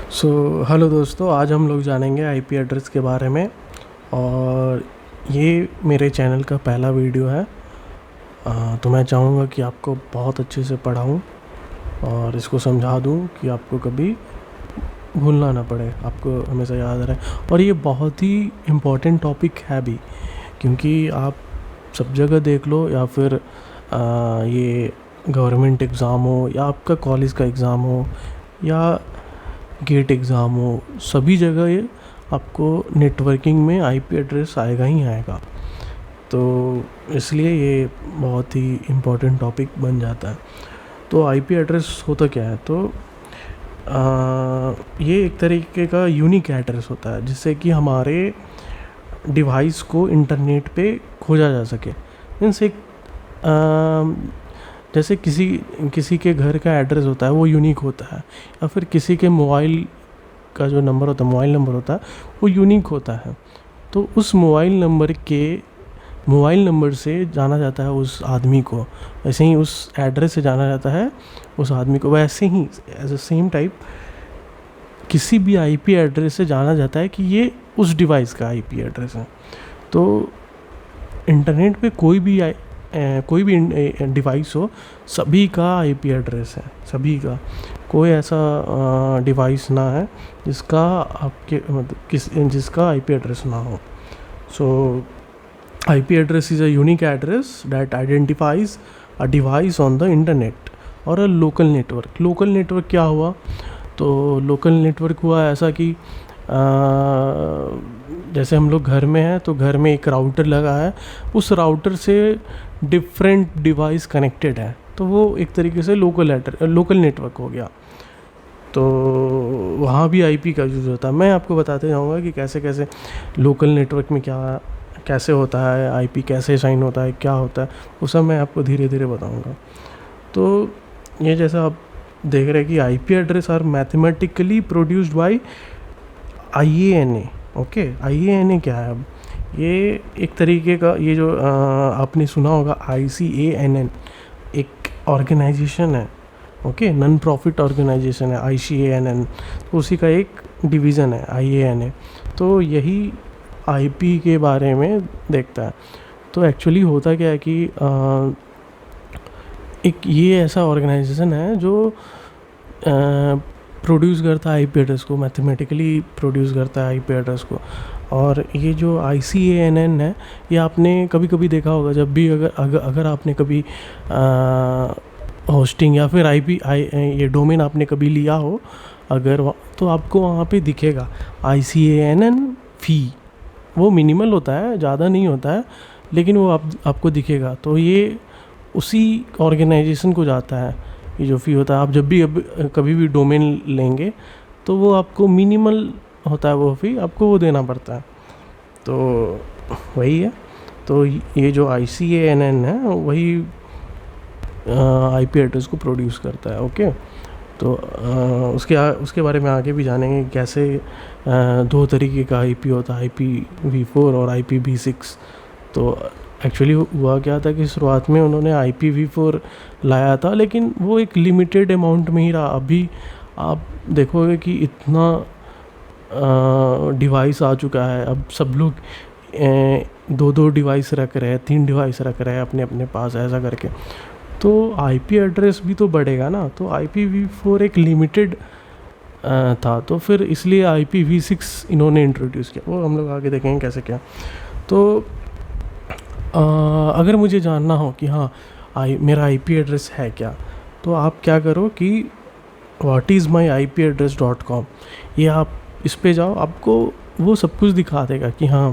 Hello दोस्तों, आज हम लोग जानेंगे आईपी एड्रेस के बारे में। और ये मेरे चैनल का पहला वीडियो है। तो मैं चाहूँगा कि आपको बहुत अच्छे से पढ़ाऊँ और इसको समझा दूँ कि आपको कभी भूलना ना पड़े, आपको हमेशा याद रहे। और ये बहुत ही इम्पोर्टेंट टॉपिक है भी, क्योंकि आप सब जगह देख लो, या फिर ये गवर्नमेंट एग्ज़ाम हो या आपका कॉलेज का एग्ज़ाम हो या गेट एग्ज़ाम हो, सभी जगह ये आपको नेटवर्किंग में आईपी एड्रेस आएगा ही आएगा। तो इसलिए ये बहुत ही इम्पोर्टेंट टॉपिक बन जाता है। तो आईपी एड्रेस होता क्या है? तो ये एक तरीके का यूनिक एड्रेस होता है, जिससे कि हमारे डिवाइस को इंटरनेट पे खोजा जा सके। मीन्स एक जैसे किसी के घर का एड्रेस होता है, वो यूनिक होता है, या फिर किसी के मोबाइल का जो नंबर होता है, मोबाइल नंबर होता है, वो यूनिक होता है। तो उस मोबाइल नंबर से जाना जाता है उस आदमी को, वैसे ही उस एड्रेस से जाना जाता है उस आदमी को। वैसे ही एज अ सेम टाइप किसी भी आईपी एड्रेस से जाना जाता है कि ये उस डिवाइस का आईपी एड्रेस है। तो इंटरनेट पे कोई भी डिवाइस हो, सभी का आईपी एड्रेस है, सभी का। कोई ऐसा डिवाइस ना है जिसका जिसका आईपी एड्रेस ना हो। So IP address is a unique address that identifies a device on the internet और a local network. Local network क्या हुआ? तो लोकल नेटवर्क हुआ ऐसा कि जैसे हम लोग घर में हैं, तो घर में एक राउटर लगा है, उस राउटर से डिफरेंट डिवाइस कनेक्टेड है, तो वो एक तरीके से लोकल नेटवर्क हो गया। तो वहाँ भी आईपी का यूज़ होता है। मैं आपको बताते जाऊँगा कि कैसे कैसे लोकल नेटवर्क में कैसे होता है, आईपी कैसे साइन होता है, क्या होता है, वो सब मैं आपको धीरे धीरे बताऊँगा। तो ये जैसा आप देख रहे हैं कि IP address are mathematically produced by IANA। Okay, IANA क्या है? अब ये एक तरीके का, ये जो आपने सुना होगा ICANN, एक ऑर्गेनाइजेशन है। ओके, नॉन प्रॉफिट ऑर्गेनाइजेशन है ICANN, तो उसी का एक डिवीज़न है IANA। तो यही आईपी के बारे में देखता है। तो एक्चुअली होता क्या है कि एक ये ऐसा ऑर्गेनाइजेशन है जो प्रोड्यूस करता है आईपी एड्रेस को, मैथमेटिकली प्रोड्यूस करता है आईपी एड्रेस को। और ये जो ICANN है, ये आपने कभी कभी देखा होगा, जब भी अगर आपने कभी होस्टिंग या फिर ये डोमेन आपने कभी लिया हो, तो आपको वहाँ पे दिखेगा ICANN फी। वो मिनिमल होता है, ज़्यादा नहीं होता है, लेकिन वो आपको दिखेगा। तो ये उसी ऑर्गेनाइजेशन को जाता है, ये जो फ़ी होता है। आप जब भी कभी भी डोमेन लेंगे, तो वो आपको मिनिमल होता है, वो फ़ी आपको वो देना पड़ता है। तो वही है। तो ये जो ICANN है, वही आईपी एड्रेस को प्रोड्यूस करता है। ओके, तो उसके बारे में आगे भी जानेंगे कैसे दो तरीके का आईपी होता है, IPv4 और IPv6। तो एक्चुअली हुआ क्या था कि शुरुआत में उन्होंने IPv4 लाया था, लेकिन वो एक लिमिटेड अमाउंट में ही रहा। अभी आप देखोगे कि इतना डिवाइस आ चुका है, अब सब लोग 2 डिवाइस रख रहे हैं, 3 डिवाइस रख रहे हैं अपने अपने पास, ऐसा करके। तो आईपी एड्रेस भी तो बढ़ेगा ना। तो IPv4 एक लिमिटेड था, तो फिर इसलिए IPv6 इन्होंने इंट्रोड्यूस किया। वो हम लोग आगे देखेंगे कैसे क्या। तो अगर मुझे जानना हो कि हाँ मेरा आईपी एड्रेस है क्या, तो आप क्या करो कि whatismyipaddress.com, ये आप इस पे जाओ, आपको वो सब कुछ दिखा देगा कि हाँ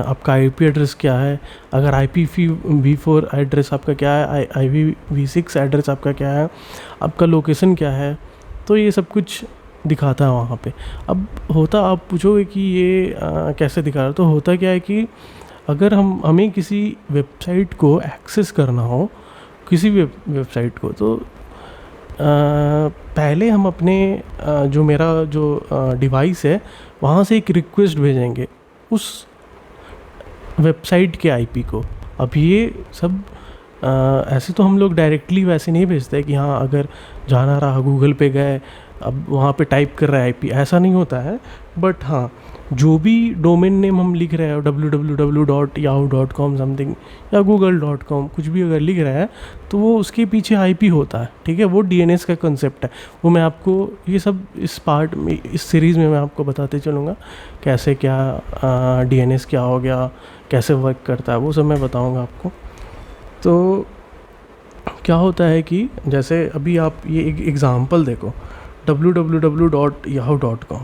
आपका आईपी एड्रेस क्या है, अगर IPv4 एड्रेस आपका क्या है, IPv6 एड्रेस आपका क्या है, आपका लोकेशन क्या है। तो ये सब कुछ दिखाता है वहाँ पे। अब आप पूछोगे कि ये कैसे दिखा रहा है? तो होता क्या है कि अगर हमें किसी वेबसाइट को एक्सेस करना हो, किसी भी वेबसाइट को, तो पहले हम अपने जो मेरा डिवाइस है, वहाँ से एक रिक्वेस्ट भेजेंगे उस वेबसाइट के आईपी को। अब ये सब ऐसे तो हम लोग डायरेक्टली वैसे नहीं भेजते कि हाँ, अगर जाना रहा गूगल पे गए अब वहाँ पे टाइप कर रहा है आईपी, ऐसा नहीं होता है। बट हाँ, जो भी डोमेन नेम हम लिख रहे हैं www.yahoo.com समथिंग या google.com कुछ भी अगर लिख रहा है तो वो उसके पीछे आईपी होता है, ठीक है। वो डीएनएस का कंसेप्ट है, वो मैं आपको ये सब इस पार्ट में, इस सीरीज़ में मैं आपको बताते चलूँगा कैसे क्या डीएनएस क्या हो गया, कैसे वर्क करता है, वो सब मैं बताऊँगा आपको। तो क्या होता है कि जैसे अभी आप ये एक एग्ज़ाम्पल देखो www.yahoo.com,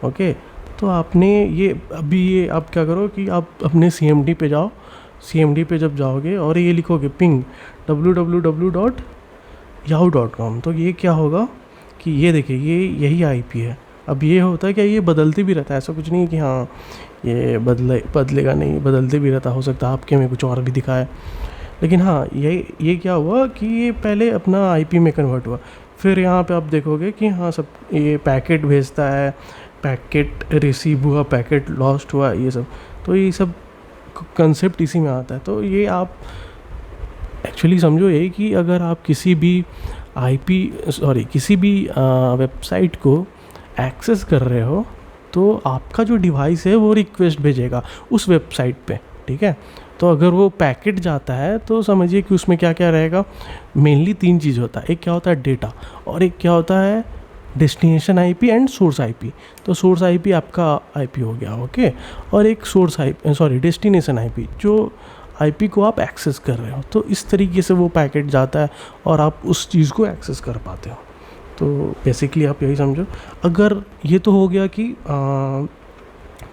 ओके। तो आपने ये अभी ये आप क्या करो कि आप अपने CMD पे जाओ, CMD पे जब जाओगे और ये लिखोगे पिंग www.yahoo.com, तो ये क्या होगा कि ये देखिए ये यही आईपी है। अब ये होता है क्या, ये बदलते भी रहता है, ऐसा कुछ नहीं है कि हाँ ये बदलेगा नहीं, बदलते भी रहता, हो सकता है आपके में कुछ और भी दिखाए। लेकिन हाँ ये क्या हुआ कि ये पहले अपना आईपी में कन्वर्ट हुआ, फिर यहाँ पे आप देखोगे कि हाँ सब ये पैकेट भेजता है, पैकेट रिसीव हुआ, पैकेट लॉस्ट हुआ, ये सब। तो ये सब कंसेप्ट इसी में आता है। तो ये आप एक्चुअली समझो ये कि अगर आप किसी भी किसी भी वेबसाइट को एक्सेस कर रहे हो तो आपका जो डिवाइस है वो रिक्वेस्ट भेजेगा उस वेबसाइट पे, ठीक है। तो अगर वो पैकेट जाता है तो समझिए कि उसमें क्या क्या रहेगा, मेनली 3 चीज़ होता है। एक क्या होता है डेटा, और एक क्या होता है destination IP and source IP. तो सोर्स आईपी आपका आईपी हो गया, ओके। और एक डेस्टिनेशन आईपी, जो आईपी को आप एक्सेस कर रहे हो। तो इस तरीके से वो पैकेट जाता है और आप उस चीज़ को एक्सेस कर पाते हो। तो बेसिकली आप यही समझो। अगर ये तो हो गया कि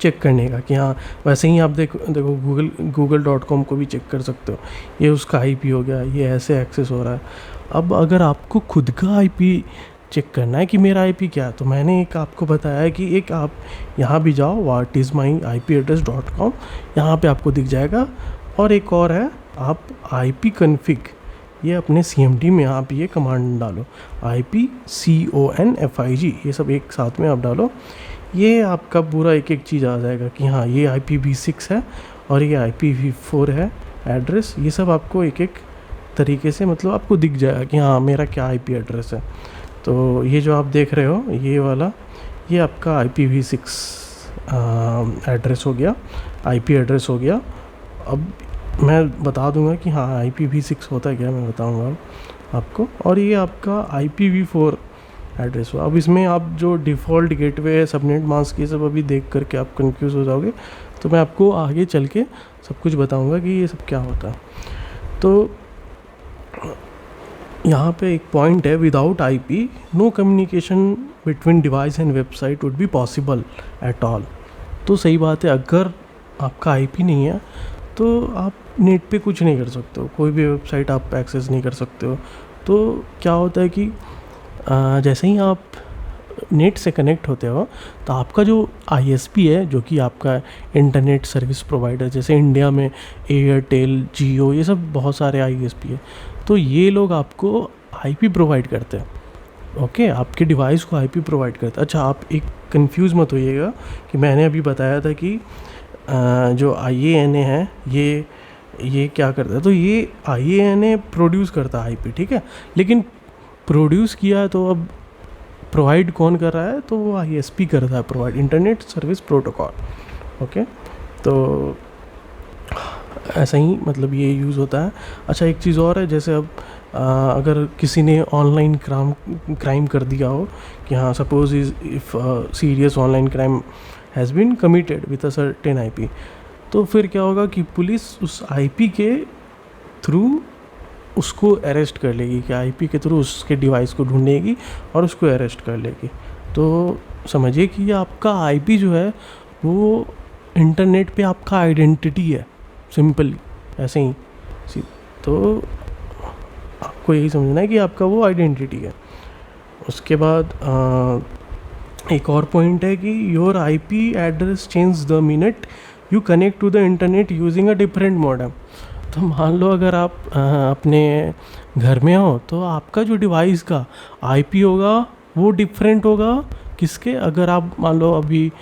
चेक करने का कि हाँ, वैसे ही आप देखो google.com को भी चेक कर सकते हो, ये उसका आईपी हो गया, ये ऐसे एक्सेस हो रहा है। अब अगर आपको खुद का आईपी चेक करना है कि मेरा आईपी क्या है, तो मैंने एक आपको बताया है कि एक आप यहाँ भी जाओ whatismyipaddress.com, यहाँ पे आपको दिख जाएगा। और एक और है, आप ipconfig, ये अपने CMD में आप ये कमांड डालो ipconfig, ये सब एक साथ में आप डालो, ये आपका पूरा एक एक चीज़ आ जाएगा कि हाँ ये IPv6 है और ये IPv4 है एड्रेस। ये सब आपको एक एक तरीके से मतलब आपको दिख जाएगा कि हाँ मेरा क्या IP एड्रेस है। तो ये जो आप देख रहे हो ये वाला, ये आपका IPv6 एड्रेस हो गया, IP एड्रेस हो गया। अब मैं बता दूंगा कि हाँ IPv6 होता है क्या, मैं बताऊंगा आपको। और ये आपका IPv4 एड्रेस हुआ। अब इसमें आप जो डिफ़ॉल्ट गेटवे, सबनेट मास्क, ये सब अभी देख करके आप कंफ्यूज हो जाओगे, तो मैं आपको आगे चल के सब कुछ बताऊंगा कि ये सब क्या होता है। तो यहाँ पे एक पॉइंट है, without IP no communication between device and website would be possible at all. तो सही बात है, अगर आपका आईपी नहीं है तो आप नेट पे कुछ नहीं कर सकते हो, कोई भी वेबसाइट आप एक्सेस नहीं कर सकते हो। तो क्या होता है कि जैसे ही आप नेट से कनेक्ट होते हो तो आपका जो ISP है, जो कि आपका इंटरनेट सर्विस प्रोवाइडर, जैसे इंडिया में एयरटेल, जियो, ये सब बहुत सारे ISP है, तो ये लोग आपको IP प्रोवाइड करते हैं, ओके। आपके डिवाइस को IP प्रोवाइड करते हैं। अच्छा, आप एक कंफ्यूज मत होइएगा कि मैंने अभी बताया था कि जो IANA है ये क्या करता है, तो ये IANA प्रोड्यूस करता है IP, ठीक है। लेकिन प्रोड्यूस किया है तो अब प्रोवाइड कौन कर रहा है, तो वो ISP कर रहा है, provide internet service protocol, okay. तो ऐसा ही मतलब ये यूज़ होता है। अच्छा, एक चीज़ और है, जैसे अब अगर किसी ने ऑनलाइन क्राइम कर दिया हो कि हाँ suppose if serious online crime has been committed with a certain IP, तो फिर क्या होगा कि पुलिस उस IP के थ्रू उसको अरेस्ट कर लेगी, कि IP के थ्रू उसके डिवाइस को ढूंढेगी और उसको अरेस्ट कर लेगी। तो समझिए कि आपका IP जो है वो इंटरनेट पे आपका आइडेंटिटी है, सिंपली ऐसे ही। तो आपको यही समझना है कि आपका वो आइडेंटिटी है। उसके बाद एक और पॉइंट है कि your IP address change the minute you connect to the internet using a different modem. तो मान लो अगर आप अपने घर में हो तो आपका जो डिवाइस का IP होगा वो डिफरेंट होगा किसके, अगर आप मान लो अभी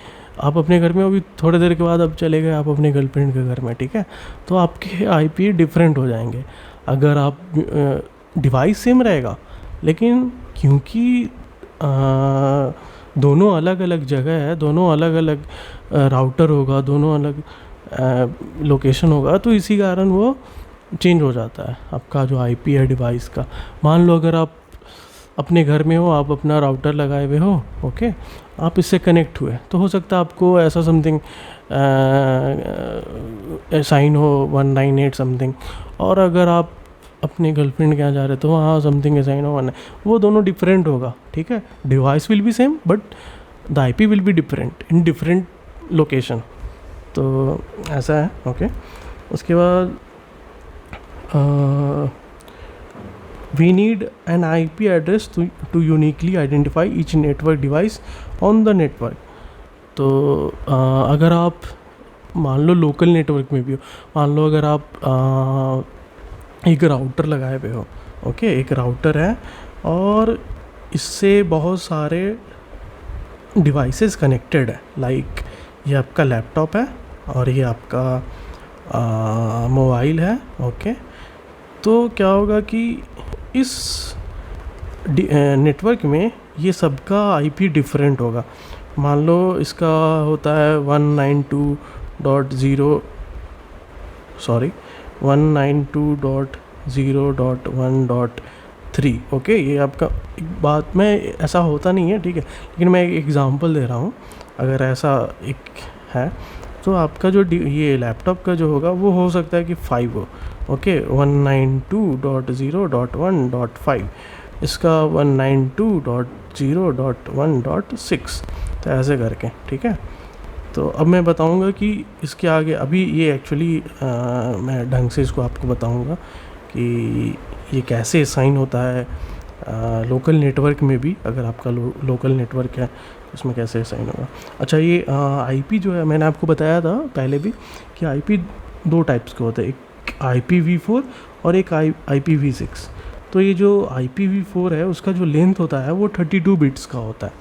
आप अपने घर में, अभी थोड़ी देर के बाद अब चले गए आप अपने गर्लफ्रेंड के घर में, ठीक है, तो आपके IP डिफरेंट हो जाएंगे। अगर आप डिवाइस सेम रहेगा, लेकिन क्योंकि दोनों अलग अलग जगह है, दोनों अलग अलग राउटर होगा, दोनों अलग लोकेशन होगा, तो इसी कारण वो चेंज हो जाता है आपका जो आईपी है डिवाइस का। मान लो अगर आप अपने घर में हो, आप अपना राउटर लगाए हुए हो, ओके, आप इससे कनेक्ट हुए, तो हो सकता है आपको ऐसा समथिंग साइन हो 198 समथिंग, और अगर आप अपने गर्लफ्रेंड के यहाँ जा रहे तो वहाँ समथिंग साइन हो 1, वो दोनों डिफरेंट होगा, ठीक है। Device will be same but the IP will be different in different location, तो ऐसा है, ओके। उसके बाद we need an IP address to uniquely identify each network device on the network। तो अगर आप मान लो लोकल नेटवर्क में भी हो, मान लो अगर आप एक राउटर लगाए हुए हो, ओके, एक राउटर है और इससे बहुत सारे डिवाइसेस कनेक्टेड है, लाइक ये आपका लैपटॉप है और ये आपका मोबाइल है, ओके। तो क्या होगा कि इस नेटवर्क में ये सबका आईपी डिफरेंट होगा। मान लो इसका होता है 192.0.1.3, ओके। ये आपका एक बात में ऐसा होता नहीं है, ठीक है, लेकिन मैं एक एग्जांपल दे रहा हूँ। अगर ऐसा एक है तो आपका जो ये लैपटॉप का जो होगा वो हो सकता है कि 5 हो, ओके, 192.0.1.5, इसका 192.0.1.6, तो ऐसे करके, ठीक है। तो अब मैं बताऊंगा कि इसके आगे, अभी ये एक्चुअली मैं ढंग से इसको आपको बताऊंगा कि ये कैसे साइन होता है लोकल नेटवर्क में भी। अगर आपका लोकल नेटवर्क है उसमें कैसे साइन होगा। अच्छा, ये आईपी जो है, मैंने आपको बताया था पहले भी कि आईपी 2 टाइप्स के होते हैं, एक IPv4 और एक IPv6। तो ये जो IPv4 है उसका जो लेंथ होता है वो 32 बिट्स का होता है,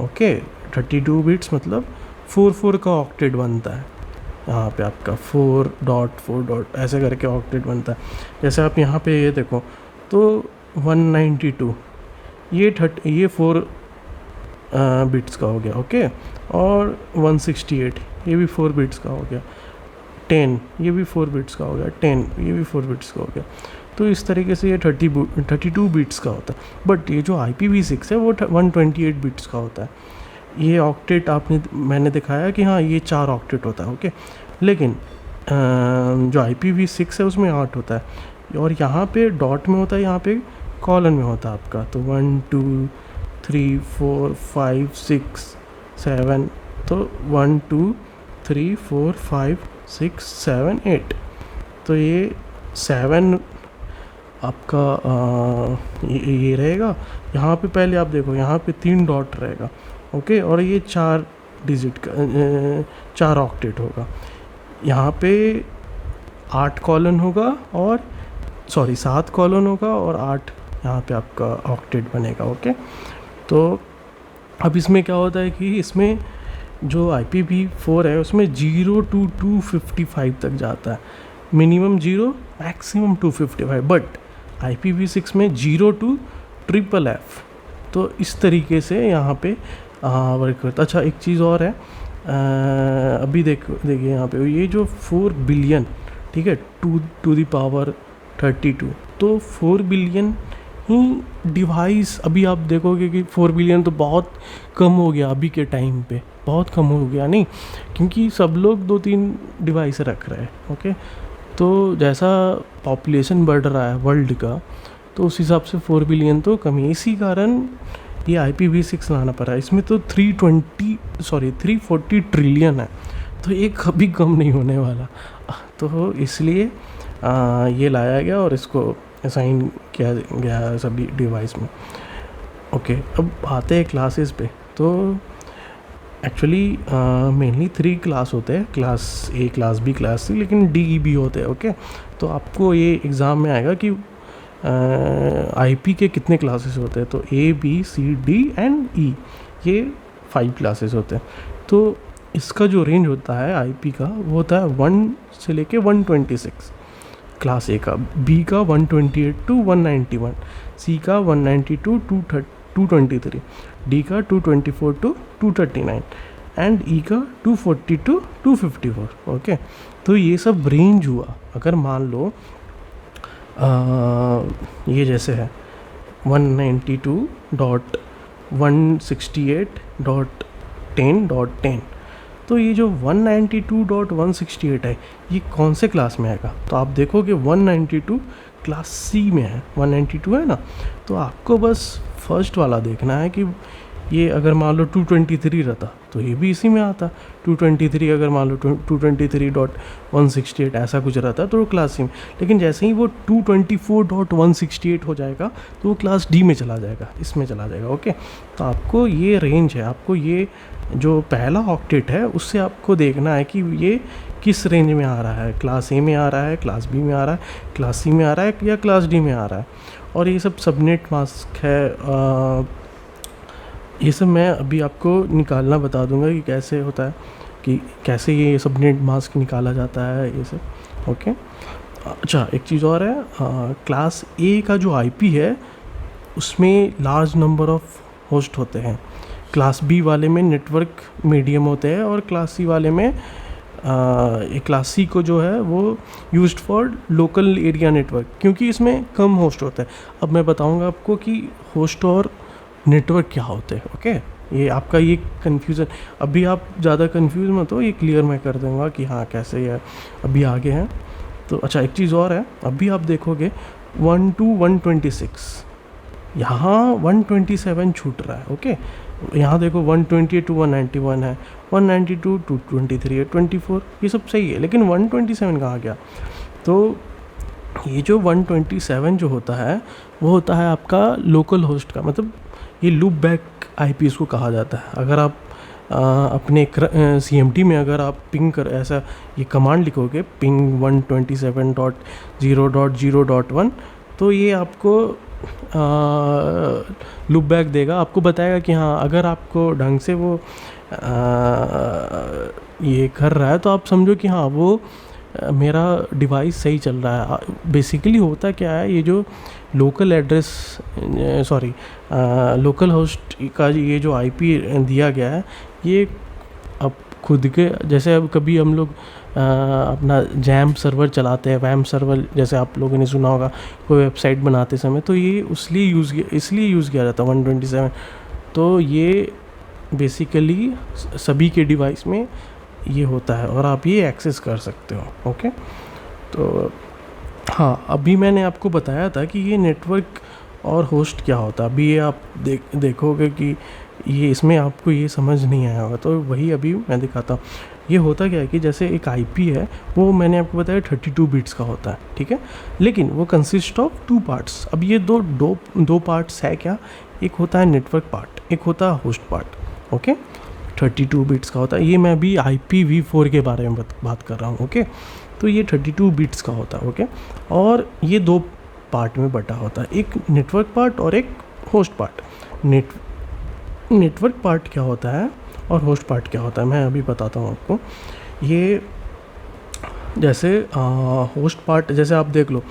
ओके। 32 बिट्स मतलब 4 का ऑक्टेट बनता है। यहाँ पे आपका 4 ऐसे करके ऑक्टेट बनता है। जैसे आप यहाँ पे ये देखो तो 192 ये 4 बिट्स का हो गया, ओके। और 168 ये भी 4 बिट्स का हो गया, 10 ये भी 4 बिट्स का हो गया, 10 ये भी 4 बिट्स का हो गया। तो इस तरीके से ये 32 बिट्स का होता है। बट ये जो IPv6 है वो 128 बिट्स का होता है। ये ऑक्टेट मैंने दिखाया कि हाँ ये 4 ऑक्टेट होता है, ओके। लेकिन जो IPv6 है उसमें 8 होता है, और यहाँ पे डॉट में होता है, यहाँ पे कॉलन में होता है आपका। तो 1 2 3 4 5 6 7, तो 1 2 3 4 5 6 7 8, तो ये 7 आपका ये रहेगा। यहाँ पे पहले आप देखो, यहाँ पे 3 डॉट रहेगा, ओके, और ये 4 डिजिट का 4 ऑक्टेट होगा। यहाँ पे 8 कॉलन होगा और 7 कॉलन होगा और 8 यहाँ पे आपका ऑक्टेट बनेगा, ओके। तो अब इसमें क्या होता है कि इसमें जो IPv4 है उसमें 0 to 255 तक जाता है, मिनिमम 0 मैक्सिमम 255। बट IPv6 में 0 to FFF, तो इस तरीके से यहाँ पे वर्क करता। अच्छा, एक चीज़ और है, अभी देखिए यहाँ पे ये जो 4 बिलियन, ठीक है, 2 to the power 32, तो 4 बिलियन ही डिवाइस। अभी आप देखोगे कि 4 बिलियन तो बहुत कम हो गया अभी के टाइम पे, बहुत कम हो गया नहीं, क्योंकि सब लोग 2-3 डिवाइस रख रहे हैं, ओके। तो जैसा पॉपुलेशन बढ़ रहा है वर्ल्ड का, तो उस हिसाब से 4 बिलियन तो कम है। इसी कारण ये IPv6 लाना पड़ा। इसमें तो 340 ट्रिलियन है, तो ये कभी कम नहीं होने वाला। तो इसलिए ये लाया गया और इसको असाइन किया गया सभी डिवाइस में, ओके। अब आते हैं क्लासेस पे। तो एक्चुअली मेनली 3 क्लास होते हैं, class A, class B, class C, लेकिन D, E भी होते हैं, ओके। तो आपको ये एग्ज़ाम में आएगा कि IP के कितने क्लासेस होते हैं। तो A, B, C, D and E, ये 5 क्लासेस होते हैं। तो इसका जो रेंज होता है IP का वो होता है 1 से लेके 126 क्लास A का, B का 128 to 191, C का 192 to 223, डी का 224 टू 239 एंड ई का 240 टू 254. ओके, तो ये सब रेंज हुआ. अगर मान लो ये जैसे है 192.168.10.10, तो ये जो 192.168 है ये कौन से क्लास में आएगा? तो आप देखोगे 192 क्लास सी में है. 192 है ना, तो आपको बस फर्स्ट वाला देखना है कि ये अगर मान लो 223 रहता तो ये भी इसी में आता. 223 अगर मान लो 223.168 ऐसा कुछ रहता तो वो क्लास सी में. लेकिन जैसे ही वो 224.168 हो जाएगा तो वो क्लास डी में चला जाएगा, इसमें चला जाएगा. ओके, तो आपको ये रेंज है, आपको ये जो पहला ऑक्टेट है उससे आपको देखना है कि ये किस रेंज में आ रहा है. क्लास ए में आ रहा है, क्लास बी में आ रहा है, क्लास सी में आ रहा है या क्लास डी में आ रहा है. और ये सब सबनेट मास्क है. ये सब मैं अभी आपको निकालना बता दूंगा कि कैसे होता है, कि कैसे ये सबनेट मास्क निकाला जाता है ये सब. ओके, अच्छा एक चीज़ और है, क्लास ए का जो आईपी है उसमें लार्ज नंबर ऑफ होस्ट होते हैं. क्लास बी वाले में नेटवर्क मीडियम होते हैं और क्लास सी वाले में क्लास सी को जो है वो used for local area network, क्योंकि इसमें कम होस्ट होता है. अब मैं बताऊंगा आपको कि होस्ट और नेटवर्क क्या होते हैं. ओके, ये आपका ये कन्फ्यूज़न, अभी आप ज़्यादा कन्फ्यूज़ मत हो, ये क्लियर मैं कर दूँगा कि हाँ कैसे ये अभी आगे हैं. तो अच्छा एक चीज़ और है, अभी आप देखोगे 1 to 126, यहाँ 127 छूट रहा है. ओके, यहाँ देखो 128 to 191 है, 192 to 223 है, 24 ये सब सही है, लेकिन 127 कहाँ गया? तो ये जो 127 जो होता है वो होता है आपका लोकल होस्ट का, मतलब ये लूप बैक आईपी इसको कहा जाता है. अगर आप अपने CMD में अगर आप पिंग कर ऐसा ये कमांड लिखोगे पिंग 127.0.0.1, तो ये आपको लूप बैक देगा, आपको बताएगा कि हाँ अगर आपको ढंग से वो ये कर रहा है तो आप समझो कि हाँ वो मेरा डिवाइस सही चल रहा है. बेसिकली होता क्या है, ये जो लोकल एड्रेस लोकल होस्ट का ये जो आईपी दिया गया है, ये अब खुद के जैसे अब कभी हम लोग अपना जैम सर्वर चलाते हैं, वैम सर्वर जैसे आप लोगों ने सुना होगा कोई वेबसाइट बनाते समय, तो ये इसलिए यूज़ किया जाता है 127. तो ये बेसिकली सभी के डिवाइस में ये होता है और आप ये एक्सेस कर सकते हो. ओके, तो हाँ अभी मैंने आपको बताया था कि ये नेटवर्क और होस्ट क्या होता है. अभी ये आप देखोगे कि ये इसमें आपको ये समझ नहीं आया होगा, तो वही अभी मैं दिखाता हूँ. ये होता क्या है कि जैसे एक आईपी है वो मैंने आपको बताया 32 बिट्स का होता है, ठीक है, लेकिन वो कंसिस्ट ऑफ 2 पार्ट्स. अब ये दो पार्ट्स है क्या, एक होता है नेटवर्क पार्ट, एक होता है होस्ट पार्ट. ओके, 32 बिट्स का होता है. ये मैं अभी IPv4 के बारे में बात कर रहा हूँ. ओके, तो ये 32 बिट्स का होता है. ओके, और ये 2 पार्ट में बटा होता है, एक नेटवर्क पार्ट और एक होस्ट पार्ट. नेटवर्क पार्ट क्या होता है और होस्ट पार्ट क्या होता है मैं अभी बताता हूँ आपको. ये जैसे होस्ट पार्ट जैसे आप देख लो,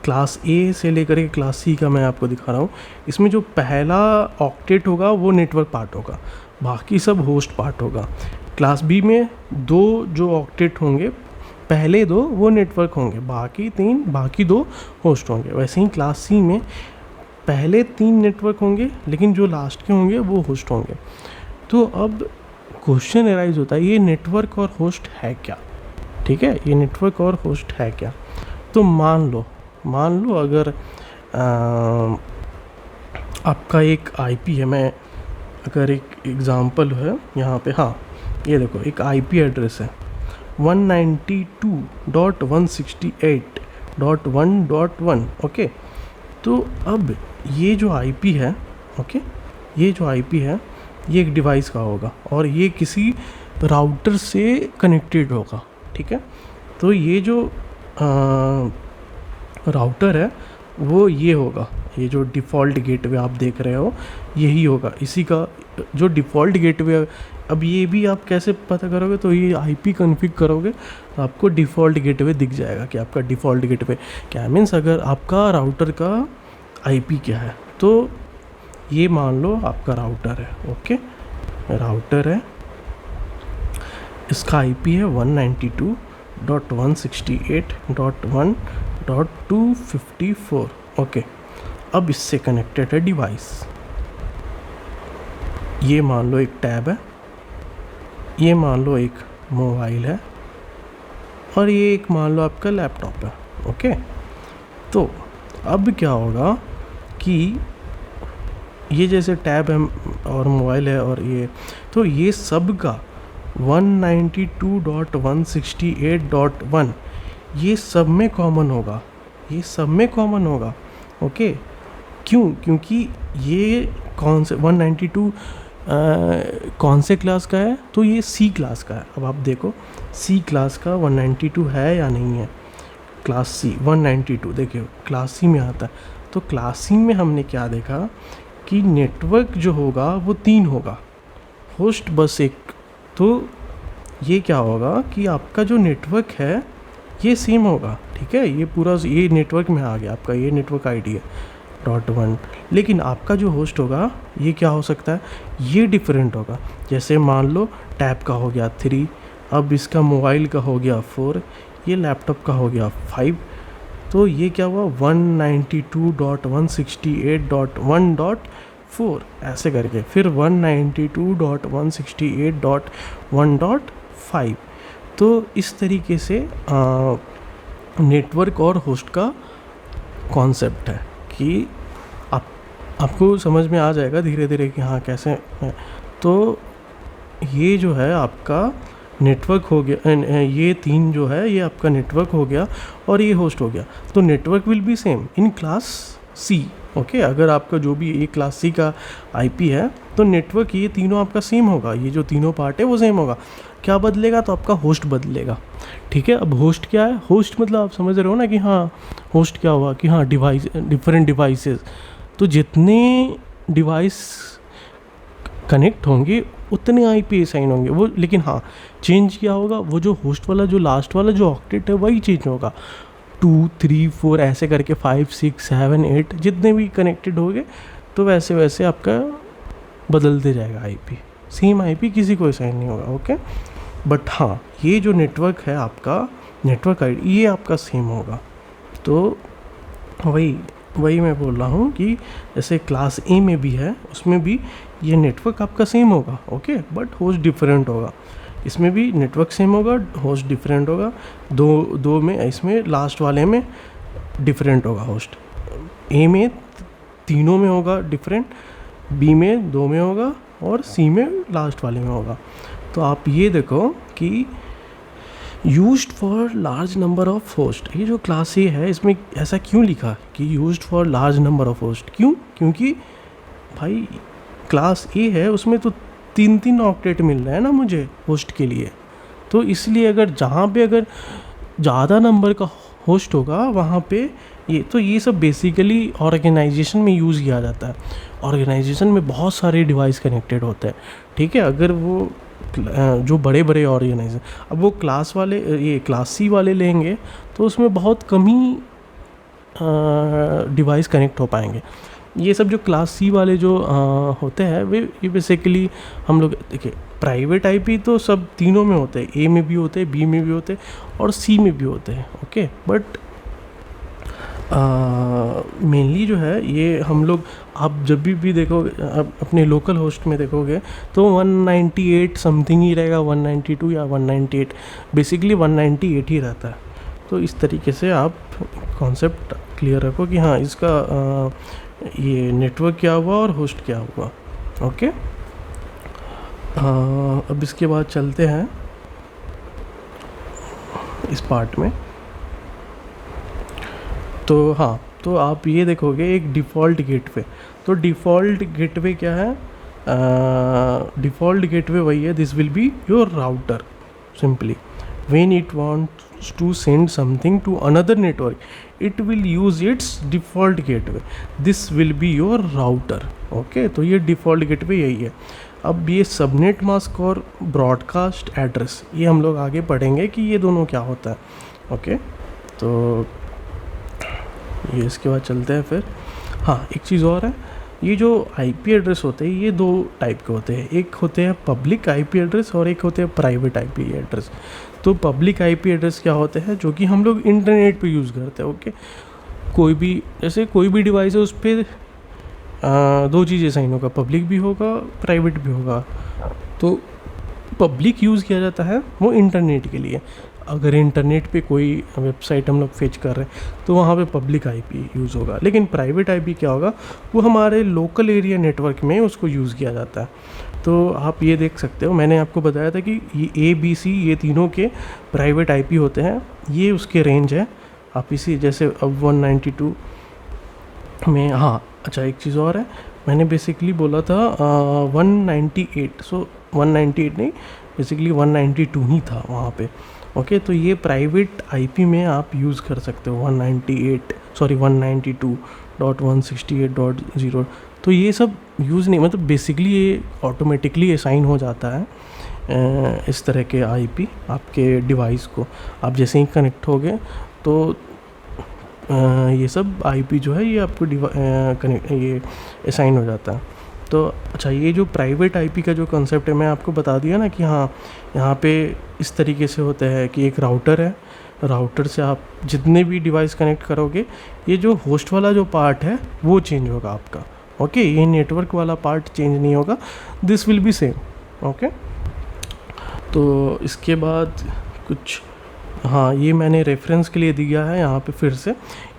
क्लास ए से लेकर के क्लास सी का मैं आपको दिखा रहा हूँ. इसमें जो पहला ऑक्टेट होगा वो नेटवर्क पार्ट होगा, बाकी सब होस्ट पार्ट होगा. क्लास बी में 2 जो ऑक्टेट होंगे, पहले 2 वो नेटवर्क होंगे, बाकी 2 होस्ट होंगे. वैसे ही क्लास सी में पहले 3 नेटवर्क होंगे, लेकिन जो लास्ट के होंगे वो होस्ट होंगे. तो अब क्वेश्चन एराइज होता है ये नेटवर्क और होस्ट है क्या, ठीक है, ये नेटवर्क और होस्ट है क्या. तो मान लो अगर आपका एक आईपी है, मैं अगर एक एग्ज़ाम्पल है यहाँ पे, हाँ ये देखो एक आईपी एड्रेस है 192.168.1.1. ओके, तो अब ये जो आईपी है, ओके, ये जो आईपी है ये एक डिवाइस का होगा और ये किसी राउटर से कनेक्टेड होगा, ठीक है. तो ये जो राउटर है वो ये होगा, ये जो डिफ़ॉल्ट गेटवे आप देख रहे हो यही होगा, इसी का जो डिफ़ॉल्ट गेटवे. अब ये भी आप कैसे पता करोगे, तो ये आईपी कॉन्फ़िग करोगे तो आपको डिफ़ॉल्ट गेटवे दिख जाएगा कि आपका डिफ़ॉल्ट गेटवे क्या है. मीन्स अगर आपका राउटर का आईपी क्या है, तो ये मान लो आपका राउटर है, ओके, राउटर है, इसका IP है 192.168.1.254, ओके। अब इससे कनेक्टेड है डिवाइस, ये मान लो एक टैब है, ये मान लो एक मोबाइल है, और ये एक मान लो आपका लैपटॉप है, ओके। तो अब क्या होगा कि ये जैसे टैब है और मोबाइल है और ये, तो ये सब का 192.168.1 ये सब में कॉमन होगा, ये सब में कॉमन होगा, ओके। क्यों? क्योंकि ये कौन से 192 कौन से क्लास का है, तो ये C क्लास का है। अब आप देखो C क्लास का 192 है या नहीं है, क्लास C 192 देखिए क्लास C में आता है। तो क्लास C में हमने क्या देखा कि नेटवर्क जो होगा वो 3 होगा, होस्ट बस एक। तो ये क्या होगा कि आपका जो नेटवर्क है ये सेम होगा, ठीक है, ये पूरा ये नेटवर्क में आ गया आपका, ये नेटवर्क ID है .1, लेकिन आपका जो होस्ट होगा ये क्या हो सकता है, ये डिफरेंट होगा। जैसे मान लो टैब का हो गया 3, अब इसका मोबाइल का हो गया 4, ये लैपटॉप का हो गया 5, तो ये क्या हुआ 192.168.1.4 ऐसे करके, फिर 192.168.1.5। तो इस तरीके से नेटवर्क और होस्ट का कॉन्सेप्ट है कि आपको समझ में आ जाएगा धीरे धीरे कि हाँ कैसे है। तो ये जो है आपका नेटवर्क हो गया, ये 3 जो है ये आपका नेटवर्क हो गया और ये होस्ट हो गया। तो network will be same in class C, okay. अगर आपका जो भी ये क्लास C का IP है तो नेटवर्क ये तीनों आपका सेम होगा, ये जो तीनों पार्ट है वो सेम होगा। क्या बदलेगा, तो आपका होस्ट बदलेगा, ठीक है। अब होस्ट क्या है, होस्ट मतलब आप समझ रहे हो ना कि हाँ होस्ट क्या हुआ कि हाँ डिवाइस, डिफरेंट डिवाइसेस। तो जितने डिवाइस कनेक्ट होंगे उतने IP असाइन होंगे वो, लेकिन हाँ चेंज क्या होगा, वो जो होस्ट वाला जो लास्ट वाला जो ऑक्टेट है वही चेंज होगा। 2, 3, 4 ऐसे करके 5, 6, 7, 8 जितने भी कनेक्टेड होंगे तो वैसे वैसे आपका बदलते जाएगा IP, सेम IP किसी को असाइन नहीं होगा, ओके। बट हाँ ये जो नेटवर्क है आपका, नेटवर्क ID ये आपका सेम होगा। तो वही मैं बोल रहा हूँ कि जैसे क्लास A में भी है उसमें भी ये नेटवर्क आपका सेम होगा, ओके, बट होस्ट डिफरेंट होगा। इसमें भी नेटवर्क सेम होगा, होस्ट डिफरेंट होगा। दो में, इसमें लास्ट वाले में डिफरेंट होगा होस्ट। A में तीनों में होगा डिफरेंट, B में 2 में होगा और C में लास्ट वाले में होगा। तो आप ये देखो कि used for large number of host, ये जो क्लास A है इसमें ऐसा क्यों लिखा कि used for large number of host, क्यों? क्योंकि भाई क्लास A है उसमें तो 3 ऑक्टेट मिल रहा है ना मुझे होस्ट के लिए। तो इसलिए अगर जहाँ पे अगर ज़्यादा नंबर का होस्ट होगा वहाँ पे ये, तो ये सब बेसिकली ऑर्गेनाइजेशन में यूज़ किया जाता है। ऑर्गेनाइजेशन में बहुत सारे डिवाइस कनेक्टेड होते हैं, ठीक है। अगर वो जो बड़े बड़े ऑर्गेनाइजेशन, अब वो क्लास वाले, ये क्लास C वाले लेंगे तो उसमें बहुत कम ही डिवाइस कनेक्ट हो पाएंगे। ये सब जो क्लास C वाले जो होते हैं वे ये बेसिकली हम लोग देखिए प्राइवेट IP तो सब तीनों में होते हैं, A में भी होते हैं, B में भी होते हैं और C में भी होते हैं, ओके। बट मेनली जो है ये हम लोग, आप जब भी देखोगे अपने लोकल होस्ट में देखोगे तो 198 समथिंग ही रहेगा, 192 या 198, बेसिकली 198 ही रहता है। तो इस तरीके से आप कॉन्सेप्ट क्लियर रखो कि हाँ इसका ये नेटवर्क क्या हुआ और होस्ट क्या हुआ, ओके। अब इसके बाद चलते हैं इस पार्ट में। तो हाँ, तो आप ये देखोगे एक डिफ़ॉल्ट गेटवे। तो डिफ़ॉल्ट गेटवे क्या है, डिफ़ॉल्ट गेटवे वही है, this will be your router simply. When it wants to send something to another network it will use its default gateway, this will be your router, okay. तो ये default gateway यही है। अब ये subnet mask और broadcast address ये हम लोग आगे पढ़ेंगे कि ये दोनों क्या होता है, ओके। तो ये इसके बाद चलते हैं फिर। हाँ एक चीज़ और है, ये जो आईपी एड्रेस होते हैं ये दो टाइप के होते हैं, एक होते हैं पब्लिक आईपी एड्रेस और एक होते हैं प्राइवेट आईपी एड्रेस। तो पब्लिक आईपी एड्रेस क्या होते हैं, जो कि हम लोग इंटरनेट पे यूज़ करते हैं। ओके, कोई भी जैसे कोई भी डिवाइस है उस पर दो चीज़ें साइन होगा, पब्लिक भी होगा प्राइवेट भी होगा। तो पब्लिक यूज़ किया जाता है वो इंटरनेट के लिए, अगर इंटरनेट पे कोई वेबसाइट हम लोग फेच कर रहे हैं तो वहाँ पे पब्लिक आईपी यूज़ होगा। लेकिन प्राइवेट आईपी क्या होगा, वो हमारे लोकल एरिया नेटवर्क में उसको यूज़ किया जाता है। तो आप ये देख सकते हो, मैंने आपको बताया था कि ये ABC ये तीनों के प्राइवेट आईपी होते हैं, ये उसके रेंज है। आप इसी जैसे अब 192 में, हाँ अच्छा एक चीज़ और है, मैंने बेसिकली बोला था 198, सो 198 नहीं, बेसिकली 192 ही था वहाँ पे। ओके, तो ये प्राइवेट आईपी में आप यूज़ कर सकते हो 192.168.168.0। तो ये सब यूज़ नहीं, मतलब बेसिकली ये ऑटोमेटिकली असाइन हो जाता है इस तरह के आईपी आपके डिवाइस को। आप जैसे ही कनेक्ट हो गए तो ये सब आईपी जो है ये आपको कनेक्ट ये असाइन हो जाता है। तो अच्छा, ये जो प्राइवेट आईपी का जो कॉन्सेप्ट है मैं आपको बता दिया ना कि हाँ यहाँ पे इस तरीके से होता है कि एक राउटर है, राउटर से आप जितने भी डिवाइस कनेक्ट करोगे, ये जो होस्ट वाला जो पार्ट है वो चेंज होगा आपका। ओके, ये नेटवर्क वाला पार्ट चेंज नहीं होगा, this will B same. Okay, तो इसके बाद कुछ, हाँ ये मैंने रेफरेंस के लिए दिया है यहाँ पे, फिर से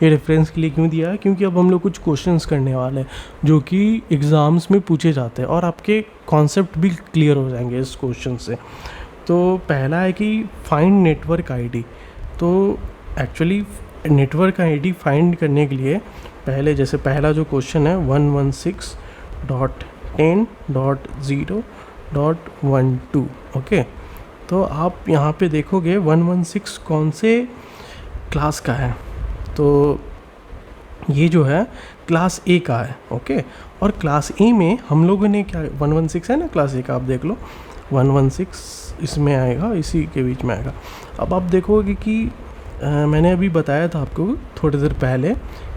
ये रेफरेंस के लिए क्यों दिया है, क्योंकि अब हम लोग कुछ क्वेश्चंस करने वाले हैं जो कि एग्ज़ाम्स में पूछे जाते हैं और आपके कॉन्सेप्ट भी क्लियर हो जाएंगे इस क्वेश्चन से। तो पहला है कि फाइंड नेटवर्क आईडी। तो एक्चुअली नेटवर्क आईडी फाइंड करने के लिए पहले, जैसे पहला जो क्वेश्चन है 116.10.0.12। ओके, तो आप यहाँ पे देखोगे 116 कौन से क्लास का है, तो ये जो है क्लास ए का है। ओके, और क्लास ए में हम लोगों ने क्या, 116 है ना क्लास ए का, आप देख लो 116 इसमें आएगा, इसी के बीच में आएगा। अब आप देखोगे कि मैंने अभी बताया था आपको थोड़ी देर पहले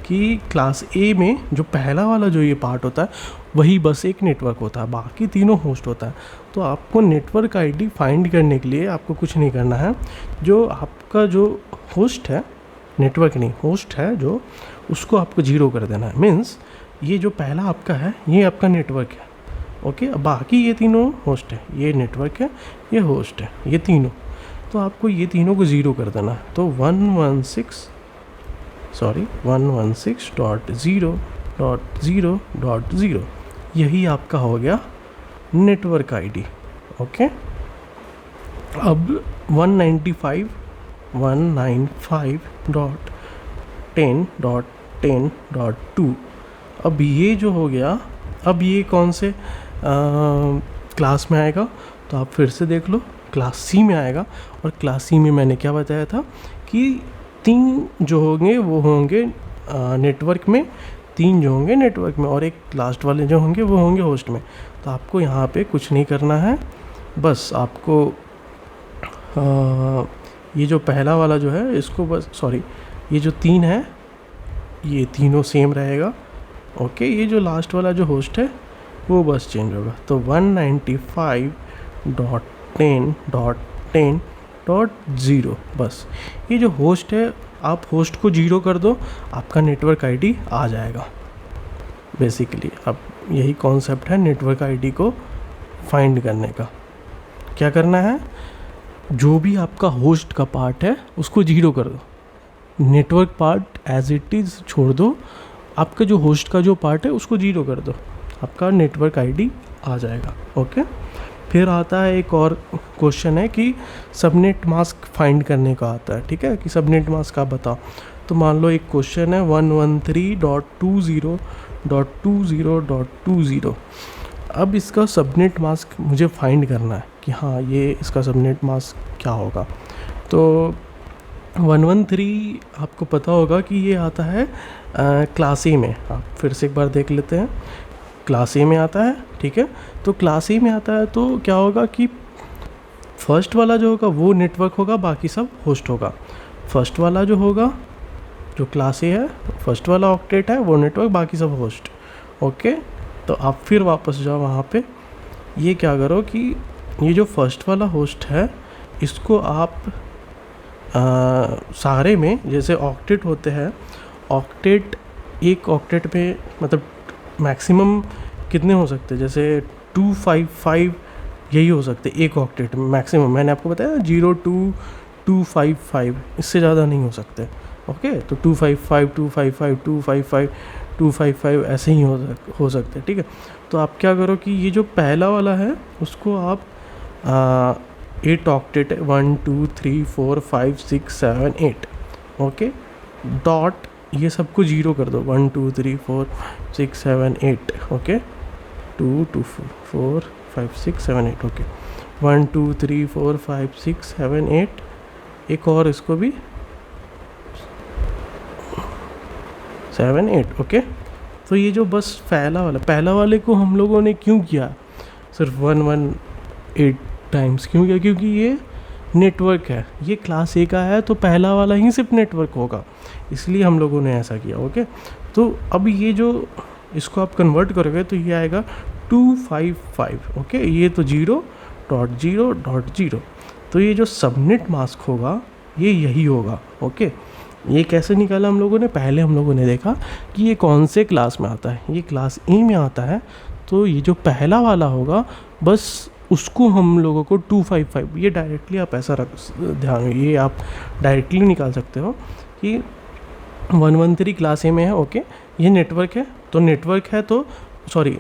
कि क्लास ए में जो पहला वाला जो ये पार्ट होता है वही बस एक नेटवर्क होता है, बाकी तीनों होस्ट होता है। तो आपको नेटवर्क आईडी फाइंड करने के लिए आपको कुछ नहीं करना है, जो आपका जो होस्ट है, नेटवर्क नहीं होस्ट है जो, उसको आपको 0 कर देना है। मीन्स ये जो पहला आपका है ये आपका नेटवर्क है। ओके, अब बाकी ये तीनों होस्ट है, ये नेटवर्क है, ये होस्ट है, ये तीनों, तो आपको ये तीनों को 0 कर देना है। तो 116.0.0.0 यही आपका हो गया नेटवर्क आईडी। ओके, अब 195.10.10.2, अब ये जो हो गया, अब ये कौन से क्लास में आएगा, तो आप फिर से देख लो, क्लास सी में आएगा। और क्लास सी में मैंने क्या बताया था कि 3 जो होंगे वो होंगे नेटवर्क में, 3 जो होंगे नेटवर्क में, और एक लास्ट वाले जो होंगे वो होंगे होस्ट में। तो आपको यहाँ पे कुछ नहीं करना है, बस आपको ये जो पहला वाला जो है इसको बस, सॉरी ये जो 3 है ये तीनों सेम रहेगा। ओके, ये जो लास्ट वाला जो होस्ट है वो बस चेंज होगा। तो 195.10.10.0 बस, ये जो होस्ट है आप होस्ट को 0 कर दो, आपका नेटवर्क आईडी आ जाएगा। बेसिकली अब यही कॉन्सेप्ट है नेटवर्क आईडी को फाइंड करने का। क्या करना है, जो भी आपका होस्ट का पार्ट है उसको 0 कर दो, network part as it is छोड़ दो, आपका जो होस्ट का जो पार्ट है उसको 0 कर दो, आपका नेटवर्क आईडी आ जाएगा। ओके, फिर आता है एक और क्वेश्चन है कि सबनेट मास्क फाइंड करने का आता है। ठीक है, कि सबनेट मास्क आप बताओ। तो मान लो एक क्वेश्चन है 113.20.20.20। अब इसका सबनेट मास्क मुझे फाइंड करना है कि हाँ ये इसका सबनेट मास्क क्या होगा। तो 113 आपको पता होगा कि ये आता है क्लास ए में। आप फिर से एक बार देख लेते हैं, क्लास ए में आता है। ठीक है, तो क्लास ए में आता है तो क्या होगा कि फर्स्ट वाला जो होगा वो नेटवर्क होगा, बाकी सब होस्ट होगा। फर्स्ट वाला जो होगा, जो क्लास ए है, फर्स्ट वाला ऑक्टेट है वो नेटवर्क, बाकी सब होस्ट। ओके, तो आप फिर वापस जाओ वहाँ पे, ये क्या करो कि ये जो फर्स्ट वाला होस्ट है इसको आप सारे में, जैसे ऑक्टेट होते हैं, ऑक्टेट, एक ऑक्टेट में मतलब मैक्सिमम कितने हो सकते हैं, जैसे 255 यही हो सकते एक ऑक्टेट में मैक्सिमम, मैंने आपको बताया 02255, इससे ज़्यादा नहीं हो सकते। ओके, तो 255 255 255 255 ऐसे ही हो सकते हैं, ठीक है। तो आप क्या करो कि ये जो पहला वाला है उसको आप 8 ऑक्टेट 1 2 3 4 5 6 7 8, ओके, डॉट ये सबको जीरो कर दो, 1 2 3 4 6 7 8, ओके, 2 2 4 5 6 7 8, ओके, 1 2 3 4 5 6 7 8, एक और इसको भी 7 8, ओके। तो ये जो बस पहला वाले को हम लोगों ने क्यों किया सिर्फ 118 टाइम्स, क्यों किया, क्योंकि ये नेटवर्क है, ये क्लास ए का है, तो पहला वाला ही सिर्फ नेटवर्क होगा, इसलिए हम लोगों ने ऐसा किया। ओके, तो अब ये जो इसको आप कन्वर्ट करोगे तो ये आएगा 255, ओके, ये तो 0.0.0, तो ये जो सबनेट मास्क होगा ये यही होगा। ओके, ये कैसे निकाला हम लोगों ने, पहले हम लोगों ने देखा कि ये कौन से क्लास में आता है, ये क्लास ए में आता है, तो ये जो पहला वाला होगा बस उसको हम लोगों को 255, ये डायरेक्टली आप ऐसा रख ध्यान में, ये आप डायरेक्टली निकाल सकते हो कि 113 क्लास ए में है। ओके, ये नेटवर्क है, तो नेटवर्क है तो सॉरी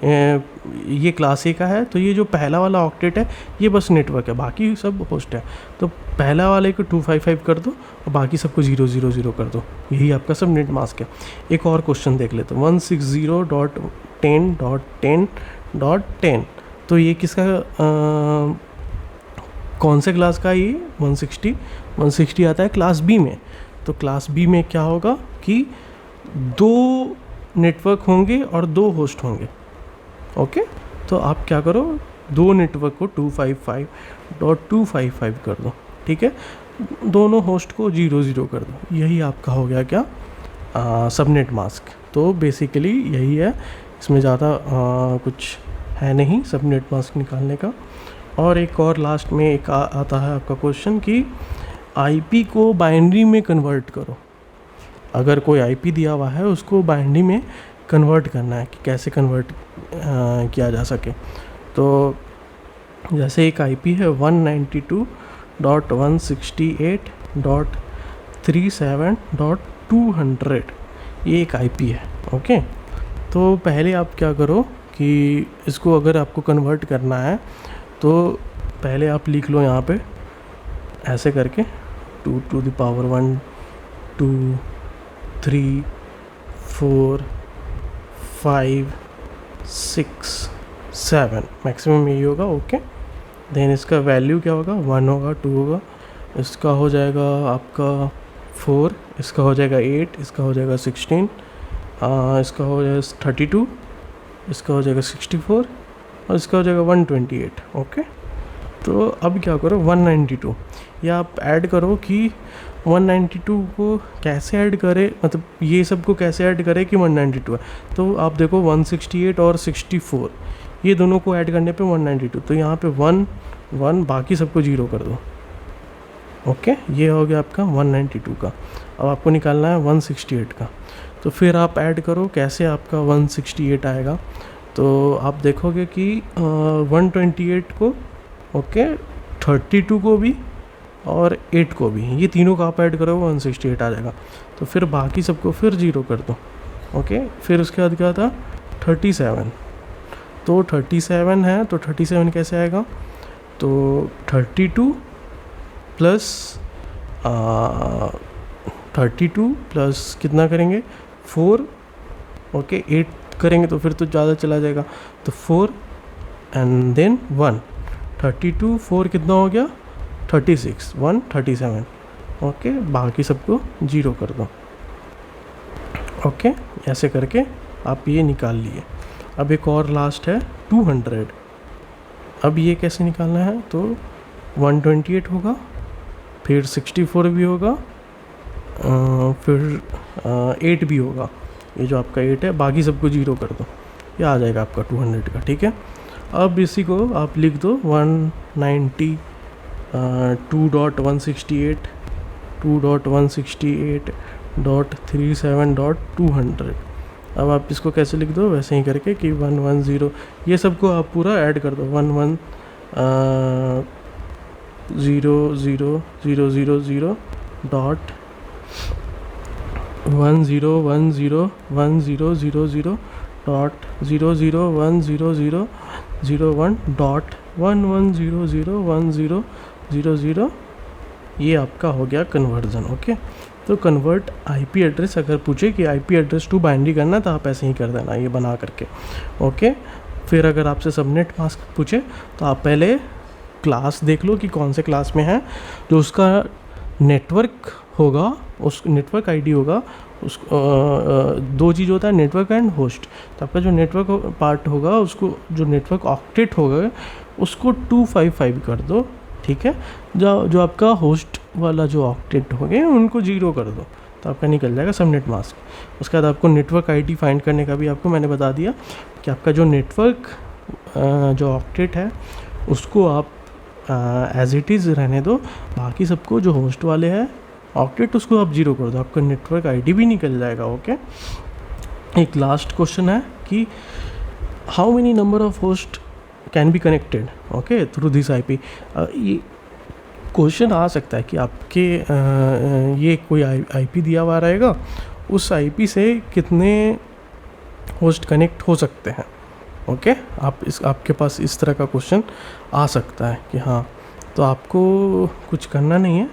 ये क्लास ए का है, तो ये जो पहला वाला ऑक्टेट है ये बस नेटवर्क है, बाकी सब होस्ट है, तो पहला वाले को 255 कर दो और बाकी सबको 000 कर दो, यही आपका सब नेट मास्क है। एक और क्वेश्चन देख लेते हैं, 160.10.10.10, तो ये किसका कौन से क्लास का, ये 160 आता है क्लास बी में, तो क्लास बी में क्या होगा कि 2 नेटवर्क होंगे और 2 होस्ट होंगे। ओके, तो आप क्या करो, 2 नेटवर्क को 255.255 कर दो, ठीक है, दोनों होस्ट को 0 कर दो, यही आपका हो गया क्या, सबनेट मास्क। तो बेसिकली यही है, इसमें ज़्यादा कुछ है नहीं सबनेट मास्क निकालने का। और एक और लास्ट में एक आता है आपका क्वेश्चन कि आईपी को बाइनरी में कन्वर्ट करो, अगर कोई आईपी दिया हुआ है उसको बाइनरी में कन्वर्ट करना है कि कैसे कन्वर्ट किया जा सके। तो जैसे एक आईपी है 192.168.37.200, ये एक आईपी है। ओके, तो पहले आप क्या करो कि इसको अगर आपको कन्वर्ट करना है तो पहले आप लिख लो यहाँ पे ऐसे करके 2 to the power 1 2 3 4 5 6 7 मैक्सिमम यही होगा। ओके, देन इसका वैल्यू क्या होगा, 1 होगा, 2 होगा, इसका हो जाएगा आपका 4, इसका हो जाएगा 8, इसका हो जाएगा 16, इसका हो जाएगा 32, इसका हो जाएगा 64 और इसका हो जाएगा 128। ओके, तो अब क्या करो 192, या आप ऐड करो कि 192 को कैसे ऐड करें, मतलब ये सब को कैसे ऐड करें कि 192 है, तो आप देखो 168 और 64 ये दोनों को ऐड करने पे 192, तो यहाँ पे 1 1 बाकी सबको 0 कर दो। ओके, ये हो गया आपका 192 का। अब आपको निकालना है 168 का, तो फिर आप ऐड करो, कैसे आपका 168 आएगा, तो आप देखोगे कि 128 को, ओके, 32 को भी और 8 को भी, ये तीनों का आप ऐड करो 168 आ जाएगा। तो फिर बाकी सबको फिर 0 कर दो। ओके, फिर उसके बाद क्या था 37, तो 37 है, तो 37 कैसे आएगा, तो 32 प्लस कितना करेंगे 4, ओके 8 करेंगे तो फिर तो ज़्यादा चला जाएगा, तो 4 एंड देन 1, 32 4 कितना हो गया 36, 137। ओके, बाकी सबको 0 कर दो। ओके, ऐसे करके आप ये निकाल लिए। अब एक और लास्ट है 200, अब ये कैसे निकालना है, तो 128 होगा, फिर 64 भी होगा, फिर 8 भी होगा, ये जो आपका 8 है, बाकी सबको 0 कर दो। ये आ जाएगा आपका 200 का, ठीक है। अब इसी को आप लिख दो 192.168.168.37.200। अब आप इसको कैसे लिख दो, वैसे ही करके कि 110, ये सबको आप पूरा ऐड कर दो, 11000000 डॉट 10101000 डॉट 0010001 डॉट 11001000। ये आपका हो गया कन्वर्जन, ओके। तो कन्वर्ट आईपी एड्रेस, अगर पूछे कि आईपी एड्रेस टू बाइनरी करना तो आप ऐसे ही कर देना, ये बना करके, ओके। फिर अगर आपसे सबनेट मास्क पूछे तो आप पहले क्लास देख लो कि कौन से क्लास में है, जो उसका नेटवर्क होगा, उस नेटवर्क आईडी होगा, उस दो चीज़ होता है, नेटवर्क एंड होस्ट। तो आपका जो नेटवर्क पार्ट होगा, उसको जो नेटवर्क ऑक्टेट होगा उसको 255 कर दो, ठीक है। जो आपका होस्ट वाला जो ऑक्टेट हो गए उनको 0 कर दो, तो आपका निकल जाएगा सबनेट मास्क। उसके बाद आपको नेटवर्क आईडी फाइंड करने का भी आपको मैंने बता दिया कि आपका जो नेटवर्क जो ऑक्टेट है उसको आप एज इट इज़ रहने दो, बाकी सबको जो होस्ट वाले हैं ऑक्टेट उसको आप 0 कर दो, आपका नेटवर्क आईडी भी निकल जाएगा, ओके। एक लास्ट क्वेश्चन है कि how many number of host can be connected, okay, through this IP. ये क्वेश्चन आ सकता है कि आपके ये कोई आईपी दिया हुआ रहेगा, उस आईपी से कितने होस्ट कनेक्ट हो सकते हैं, ओके। आपके पास इस तरह का क्वेश्चन आ सकता है कि हाँ, तो आपको कुछ करना नहीं है,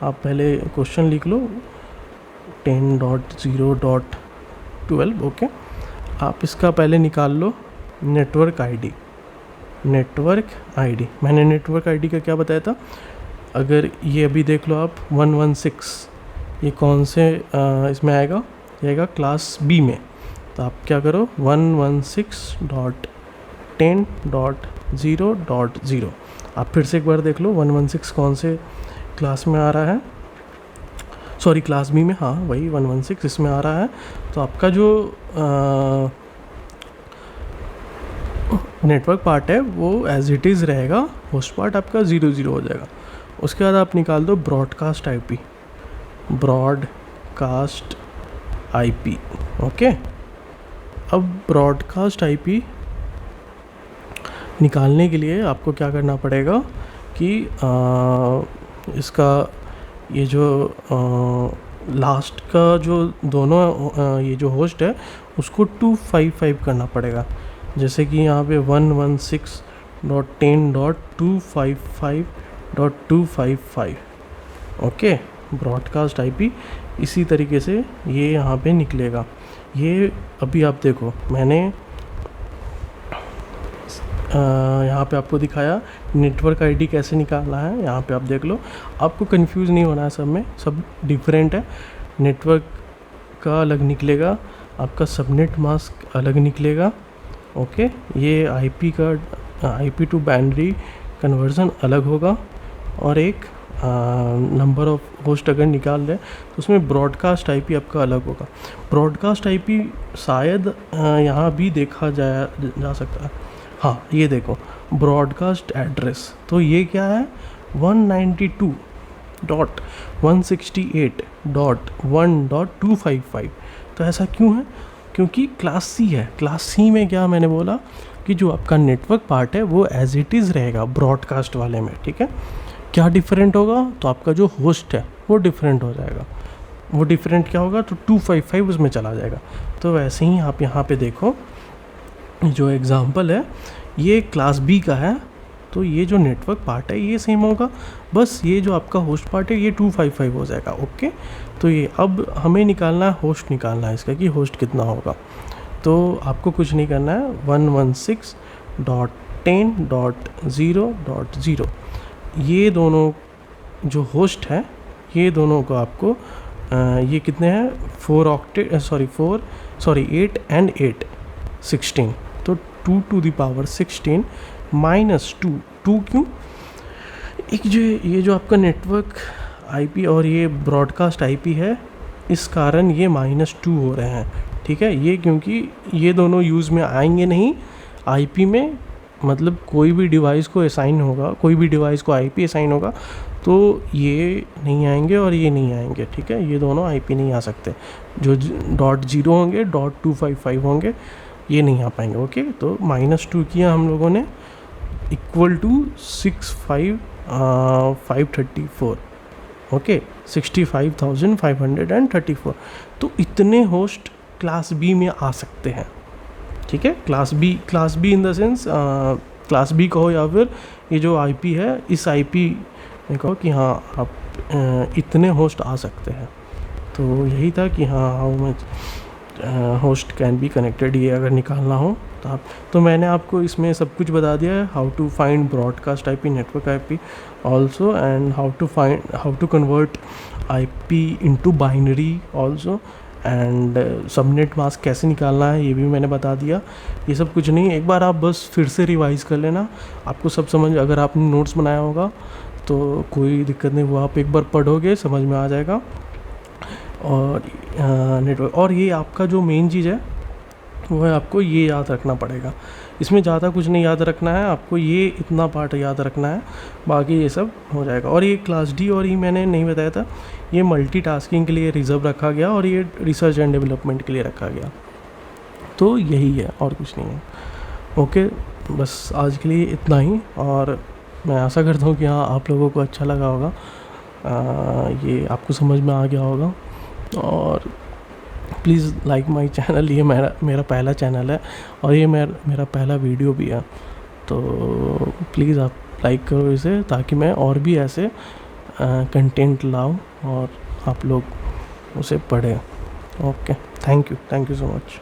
आप पहले क्वेश्चन लिख लो 10.0.12, ओके। आप इसका पहले निकाल लो नेटवर्क आईडी। मैंने नेटवर्क आईडी का क्या बताया था, अगर ये अभी देख लो आप 116, ये कौन से इसमें आएगा, ये आएगा क्लास बी में। तो आप क्या करो 116.10.0.0। आप फिर से एक बार देख लो 116 कौन से क्लास में आ रहा है, सॉरी क्लास बी में, हाँ वही 116 इसमें आ रहा है। तो आपका जो नेटवर्क पार्ट है वो एज इट इज़ रहेगा, होस्ट पार्ट आपका 00 हो जाएगा। उसके बाद आप निकाल दो ब्रॉडकास्ट आईपी, ओके। अब ब्रॉडकास्ट आईपी निकालने के लिए आपको क्या करना पड़ेगा कि इसका ये जो लास्ट का जो दोनों ये जो होस्ट है उसको 255 करना पड़ेगा। जैसे कि यहाँ पे 116.10.255.255, ओके। ब्रॉडकास्ट आईपी इसी तरीके से ये यहाँ पे निकलेगा। ये अभी आप देखो, मैंने यहाँ पे आपको दिखाया नेटवर्क आईडी कैसे निकालना है। यहाँ पे आप देख लो, आपको कंफ्यूज नहीं होना है, सब में सब डिफरेंट है। नेटवर्क का अलग निकलेगा, आपका सबनेट मास्क अलग निकलेगा, ओके। ये आईपी का आईपी टू बाइनरी कन्वर्जन अलग होगा, और एक नंबर ऑफ होस्ट अगर निकाल लें तो उसमें ब्रॉडकास्ट आईपी आपका अलग होगा। ब्रॉडकास्ट आईपी शायद यहाँ भी देखा जा सकता है, हाँ ये देखो ब्रॉडकास्ट एड्रेस, तो ये क्या है 192.168.1.255। तो ऐसा क्यों है, क्योंकि क्लास सी है। क्लास सी में क्या मैंने बोला कि जो आपका नेटवर्क पार्ट है वो एज इट इज़ रहेगा ब्रॉडकास्ट वाले में, ठीक है। क्या डिफरेंट होगा, तो आपका जो होस्ट है वो डिफरेंट हो जाएगा। वो डिफरेंट क्या होगा, तो 255 उसमें चला जाएगा। तो वैसे ही आप यहाँ पे देखो, जो एग्ज़ाम्पल है ये क्लास बी का है, तो ये जो नेटवर्क पार्ट है ये सेम होगा, बस ये जो आपका होस्ट पार्ट है ये 255 हो जाएगा, ओके। तो ये अब हमें निकालना है, होस्ट निकालना है इसका कि होस्ट कितना होगा। तो आपको कुछ नहीं करना है, 116.10.0.0 ये दोनों जो होस्ट है ये दोनों को आपको ये कितने हैं 8 and 8 16, तो 2 to the power 16 माइनस 2 क्यों, एक जो ये जो आपका नेटवर्क आईपी और ये ब्रॉडकास्ट आईपी है, इस कारण ये -2 हो रहे हैं, ठीक है। ये क्योंकि ये दोनों यूज़ में आएंगे नहीं आईपी में, मतलब कोई भी डिवाइस को असाइन होगा, कोई भी डिवाइस को आईपी असाइन होगा तो ये नहीं आएंगे और ये नहीं आएंगे, ठीक है। ये दोनों आईपी नहीं आ सकते, जो .0 होंगे, .255 होंगे, ये नहीं आ पाएंगे। ओके, तो -2 किया हम लोगों ने इक्वल टू 65,534, ओके, 65,534। तो इतने होस्ट क्लास बी में आ सकते हैं, ठीक है। Class B in the sense class B कहो या फिर ये जो आईपी है, इस आईपी में कहो कि हाँ आप इतने होस्ट आ सकते हैं। तो यही था कि हाँ how much host can be connected, ये अगर निकालना हो तो आप, तो मैंने आपको इसमें सब कुछ बता दिया है, how to find broadcast IP, network IP also, and how to convert IP into binary also, and subnet mask कैसे निकालना है ये भी मैंने बता दिया। ये सब कुछ नहीं, एक बार आप बस फिर से रिवाइज़ कर लेना, आपको सब समझ, अगर आपने नोट्स बनाया होगा तो कोई दिक्कत नहीं, वो आप एक बार पढ़ोगे समझ में आ जाएगा। और नेटवर्क, और ये आपका जो मेन चीज़ है वो है आपको ये याद रखना पड़ेगा, इसमें ज़्यादा कुछ नहीं याद रखना है, आपको ये इतना पार्ट याद रखना है, बाकी ये सब हो जाएगा। और ये क्लास डी और ई मैंने नहीं बताया था, ये मल्टीटास्किंग के लिए रिजर्व रखा गया और ये रिसर्च एंड डेवलपमेंट के लिए रखा गया। तो यही है और कुछ नहीं है। ओके, बस आज के लिए इतना ही, और मैं आशा करता हूँ कि हाँ आप लोगों को अच्छा लगा होगा, ये आपको समझ में आ गया होगा। और प्लीज़ लाइक माय चैनल, ये मेरा पहला चैनल है और ये मेरा पहला वीडियो भी है, तो प्लीज़ आप लाइक करो इसे, ताकि मैं और भी ऐसे कंटेंट लाऊं और आप लोग उसे पढ़ें। Okay, thank you so much.